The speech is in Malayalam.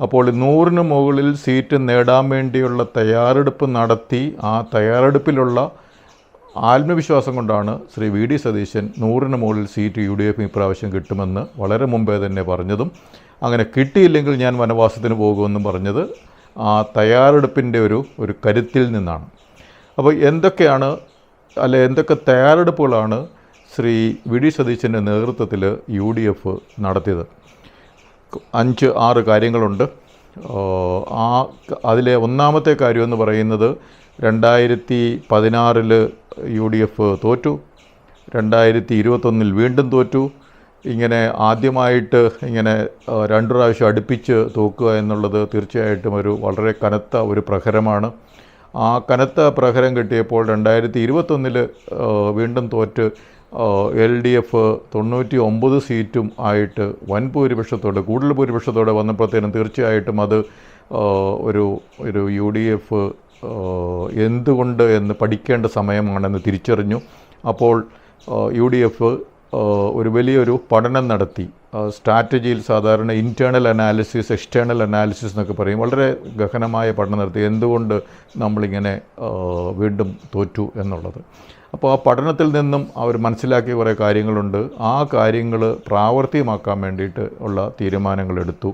അപ്പോൾ 100-ന് മുകളിൽ സീറ്റ് നേടാൻ വേണ്ടിയുള്ള തയ്യാറെടുപ്പ് നടത്തി ആ തയ്യാറെടുപ്പിലുള്ള ആത്മവിശ്വാസം കൊണ്ടാണ് ശ്രീ വി ഡി സതീശൻ 100-ന് മുകളിൽ സീറ്റ് UDF ഇപ്രാവശ്യം കിട്ടുമെന്ന് വളരെ മുമ്പേ തന്നെ പറഞ്ഞതും അങ്ങനെ കിട്ടിയില്ലെങ്കിൽ ഞാൻ വനവാസത്തിന് പോകുമെന്നും പറഞ്ഞത് ആ തയ്യാറെടുപ്പിൻ്റെ ഒരു കരുത്തിൽ നിന്നാണ്. അപ്പോൾ എന്തൊക്കെ തയ്യാറെടുപ്പുകളാണ് ശ്രീ വി ഡി സതീശൻ്റെ നേതൃത്വത്തിൽ UDF നടത്തിയത്? 5-6 കാര്യങ്ങളുണ്ട്. അതിലെ ഒന്നാമത്തെ കാര്യമെന്ന് പറയുന്നത് 2016 UDF തോറ്റു, 2021 വീണ്ടും തോറ്റു. ഇങ്ങനെ ആദ്യമായിട്ട് 2 പ്രാവശ്യം അടുപ്പിച്ച് തോക്കുക എന്നുള്ളത് തീർച്ചയായിട്ടും വളരെ കനത്ത ഒരു പ്രഹരമാണ്. ആ കനത്ത പ്രഹരം കിട്ടിയപ്പോൾ 2021 വീണ്ടും തോറ്റ് LDF 99 സീറ്റും ആയിട്ട് വൻ ഭൂരിപക്ഷത്തോടെ കൂടുതൽ ഭൂരിപക്ഷത്തോടെ വന്നപ്പോഴത്തേനും തീർച്ചയായിട്ടും അത് ഒരു UDF എന്തുകൊണ്ട് എന്ന് പഠിക്കേണ്ട സമയമാണെന്ന് തിരിച്ചറിഞ്ഞു. അപ്പോൾ UDF ഒരു വലിയൊരു പഠനം നടത്തി. സ്ട്രാറ്റജിയിൽ സാധാരണ ഇൻറ്റേർണൽ അനാലിസിസ്, എക്സ്റ്റേണൽ അനാലിസിസ് എന്നൊക്കെ പറയും. വളരെ ഗഹനമായ പഠനം നടത്തി എന്തുകൊണ്ട് നമ്മളിങ്ങനെ വീണ്ടും തോറ്റു എന്നുള്ളത്. അപ്പോൾ ആ പഠനത്തിൽ നിന്നും അവർ മനസ്സിലാക്കിയ കുറേ കാര്യങ്ങളുണ്ട്. ആ കാര്യങ്ങൾ പ്രാവർത്തികമാക്കാൻ വേണ്ടിയിട്ട് ഉള്ള തീരുമാനങ്ങളെടുത്തു.